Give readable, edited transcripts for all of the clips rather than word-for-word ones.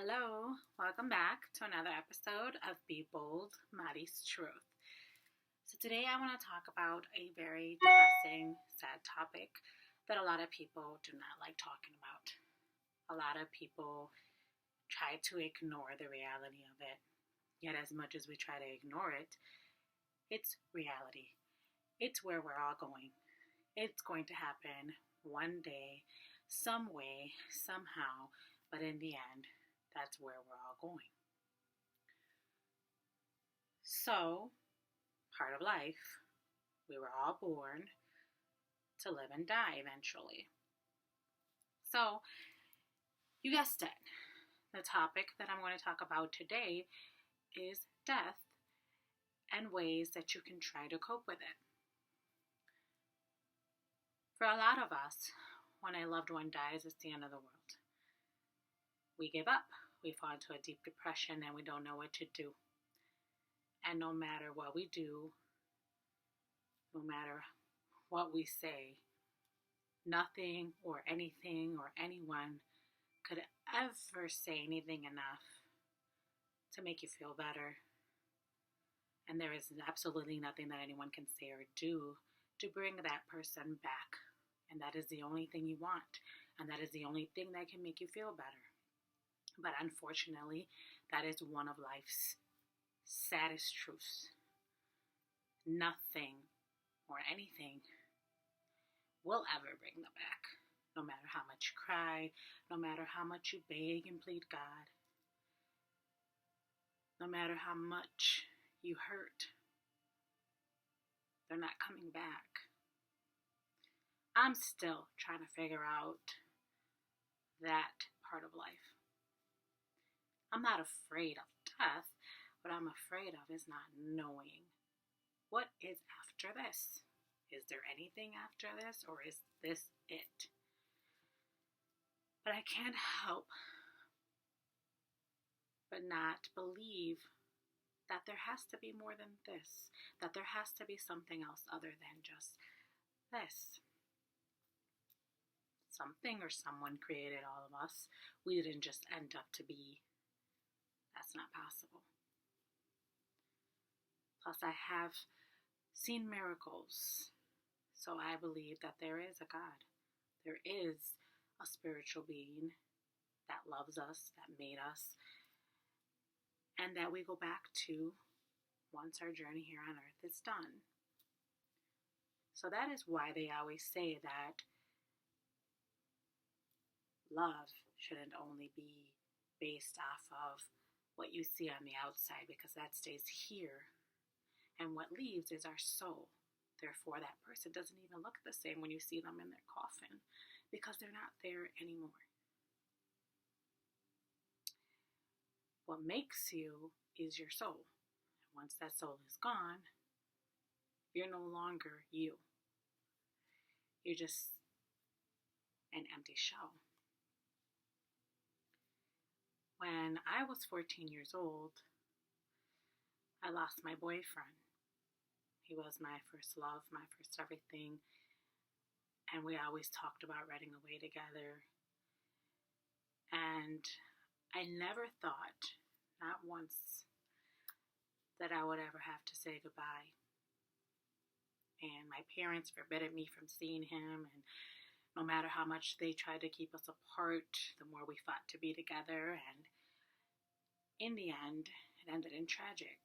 Hello, welcome back to another episode of Be Bold, Maddie's Truth. So, today I want to talk about a very depressing, sad topic that a lot of people do not like talking about. A lot of people try to ignore the reality of it, yet, as much as we try to ignore it, it's reality. It's where we're all going. It's going to happen one day, some way, somehow, but in the end, that's where we're all going. So, part of life, we were all born to live and die eventually. So, you guessed it. The topic that I'm going to talk about today is death and ways that you can try to cope with it. For a lot of us, when a loved one dies, it's the end of the world. We give up, we fall into a deep depression, and we don't know what to do. And no matter what we do, no matter what we say, nothing or anything or anyone could ever say anything enough to make you feel better. And there is absolutely nothing that anyone can say or do to bring that person back. And that is the only thing you want. And that is the only thing that can make you feel better. But unfortunately, that is one of life's saddest truths. Nothing or anything will ever bring them back. No matter how much you cry, no matter how much you beg and plead God, no matter how much you hurt, they're not coming back. I'm still trying to figure out that part of life. I'm not afraid of death. What I'm afraid of is not knowing what is after this. Is there anything after this, or is this it? But I can't help but not believe that there has to be more than this, that there has to be something else other than just this. Something or someone created all of us. We didn't just end up to be. That's not possible. Plus, I have seen miracles, so I believe that there is a God. There is a spiritual being that loves us, that made us, and that we go back to once our journey here on earth is done. So that is why they always say that love shouldn't only be based off of what you see on the outside, because that stays here. And what leaves is our soul. Therefore, that person doesn't even look the same when you see them in their coffin, because they're not there anymore. What makes you is your soul. Once that soul is gone, you're no longer you. You're just an empty shell. When I was 14 years old, I lost my boyfriend. He was my first love, my first everything, and we always talked about running away together. And I never thought, not once, that I would ever have to say goodbye. And my parents forbade me from seeing him, and no matter how much they tried to keep us apart, the more we fought to be together, and in the end, it ended in tragic.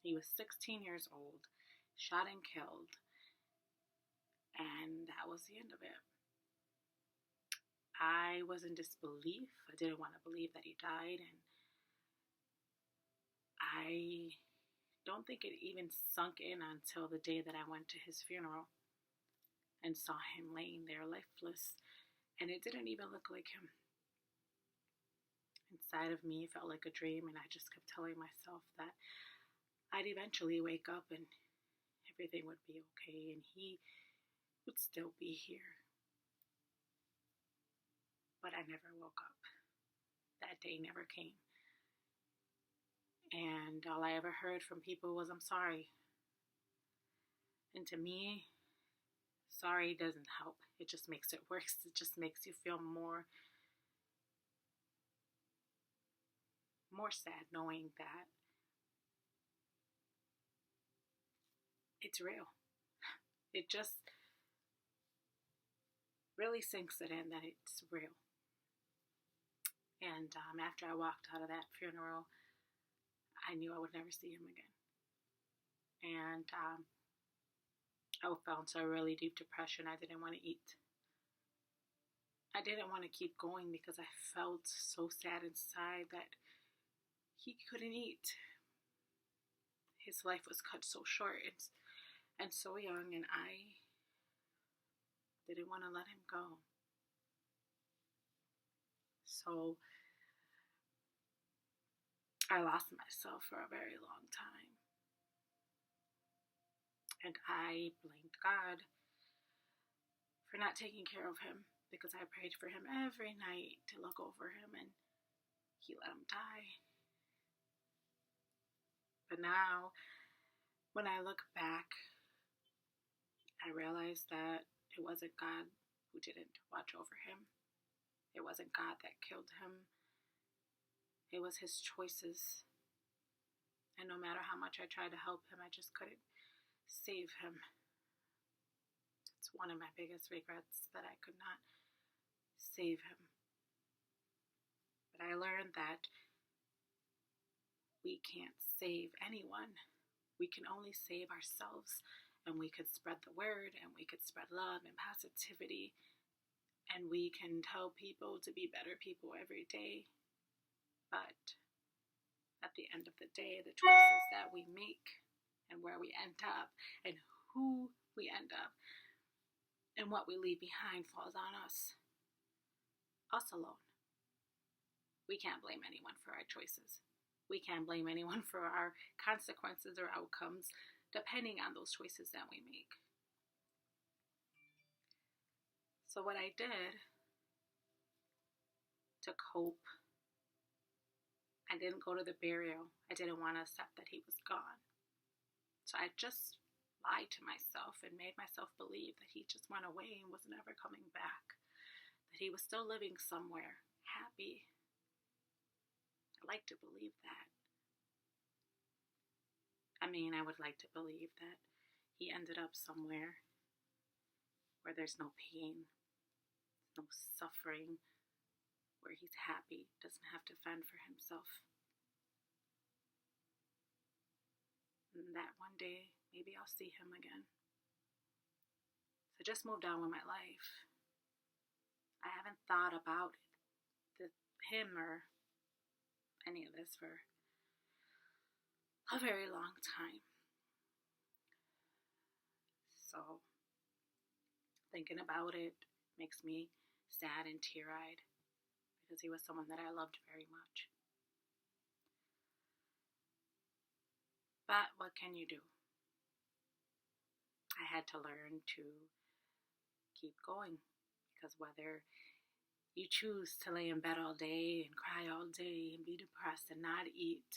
He was 16 years old, shot and killed, and that was the end of it. I was in disbelief. I didn't want to believe that he died, and I don't think it even sunk in until the day that I went to his funeral and saw him laying there lifeless, and it didn't even look like him. Inside of me, it felt like a dream, and I just kept telling myself that I'd eventually wake up and everything would be okay, and he would still be here. But I never woke up. That day never came. And all I ever heard from people was, "I'm sorry." And to me, sorry doesn't help. It just makes it worse. It just makes you feel more more sad knowing that it's real. It just really sinks it in that it's real. And after I walked out of that funeral, I knew I would never see him again. And I fell into a really deep depression. I didn't want to eat. I didn't want to keep going because I felt so sad inside that he couldn't eat. His life was cut so short and so young, and I didn't want to let him go. So I lost myself for a very long time. And I blamed God for not taking care of him because I prayed for him every night to look over him, and he let him die. But now, when I look back, I realize that it wasn't God who didn't watch over him. It wasn't God that killed him. It was his choices. And no matter how much I tried to help him, I just couldn't save him. It's one of my biggest regrets that I could not save him. But I learned that we can't save anyone. We can only save ourselves, and we could spread the word, and we could spread love and positivity, and we can tell people to be better people every day. But at the end of the day, the choices that we make and where we end up and who we end up and what we leave behind falls on us alone. We can't blame anyone for our choices. We can't blame anyone for our consequences or outcomes depending on those choices that we make. So what I did to cope, I didn't go to the burial. I didn't want to accept that he was gone. So I just lied to myself and made myself believe that he just went away and was never coming back. That he was still living somewhere, happy. I like to believe that. I mean, I would like to believe that he ended up somewhere where there's no pain, no suffering, where he's happy, doesn't have to fend for himself. And that one day, maybe I'll see him again. So just moved on with my life. I haven't thought about him or any of this for a very long time. So thinking about it makes me sad and teary-eyed because he was someone that I loved very much. But what can you do? I had to learn to keep going because whether you choose to lay in bed all day and cry all day and be depressed and not eat,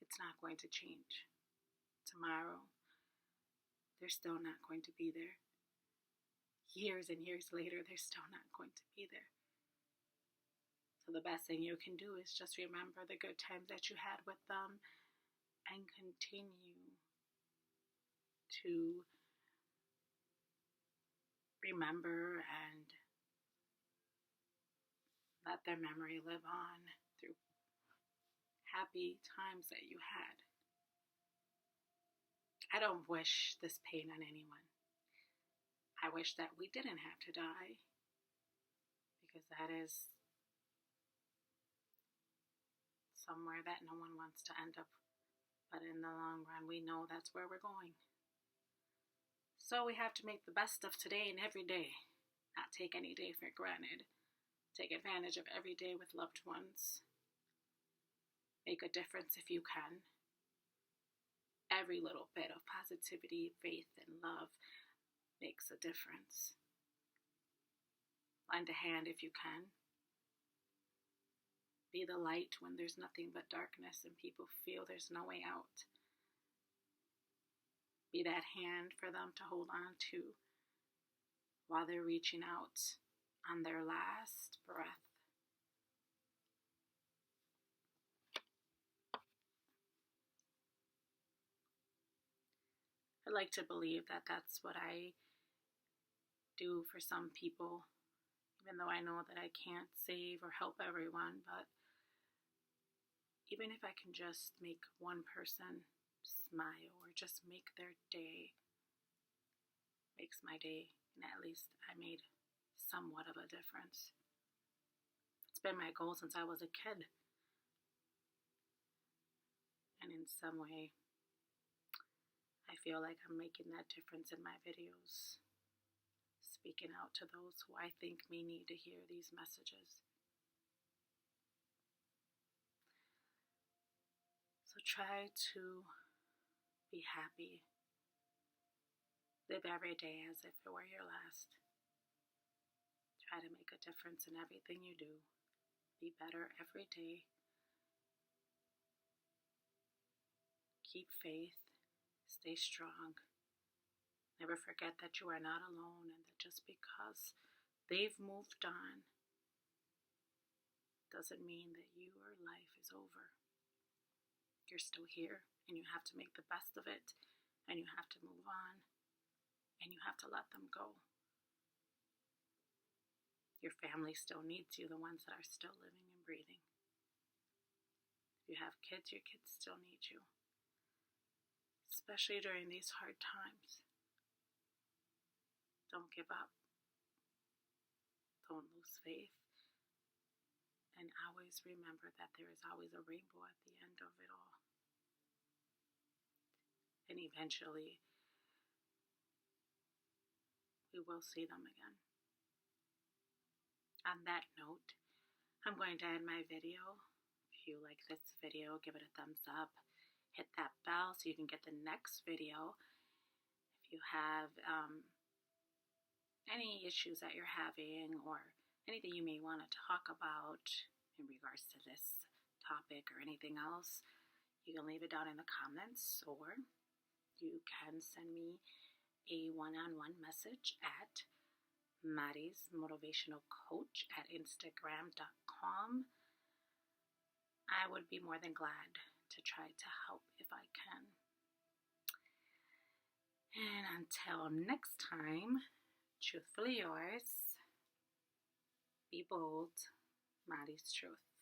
it's not going to change. Tomorrow, they're still not going to be there. Years and years later, they're still not going to be there. So the best thing you can do is just remember the good times that you had with them and continue to remember and let their memory live on through happy times that you had. I don't wish this pain on anyone. I wish that we didn't have to die because that is somewhere that no one wants to end up. But in the long run, we know that's where we're going. So we have to make the best of today and every day. Not take any day for granted. Take advantage of every day with loved ones. Make a difference if you can. Every little bit of positivity, faith, and love makes a difference. Lend a hand if you can. Be the light when there's nothing but darkness and people feel there's no way out. Be that hand for them to hold on to while they're reaching out on their last breath. would like to believe that that's what I do for some people, even though I know that I can't save or help everyone. But even if I can just make one person smile or just make their day, makes my day, and at least I made somewhat of a difference. It's been my goal since I was a kid. And in some way, I feel like I'm making that difference in my videos, speaking out to those who I think may need to hear these messages. So try to be happy. Live every day as if it were your last. Try to make a difference in everything you do. Be better every day. Keep faith. Stay strong. Never forget that you are not alone, and that just because they've moved on doesn't mean that your life is over. You're still here, and you have to make the best of it, and you have to move on, and you have to let them go. Your family still needs you, the ones that are still living and breathing. If you have kids, your kids still need you, especially during these hard times. Don't give up. Don't lose faith. And always remember that there is always a rainbow at the end of it all. And eventually, we will see them again. On that note, I'm going to end my video. If you like this video, give it a thumbs up. Hit that bell so you can get the next video. If you have any issues that you're having or anything you may want to talk about in regards to this topic or anything else, you can leave it down in the comments, or you can send me a one-on-one message at Maddie's Motivational Coach at Instagram.com. I would be more than glad to try to help if I can. And until next time, truthfully yours, be bold, Maddie's Truth.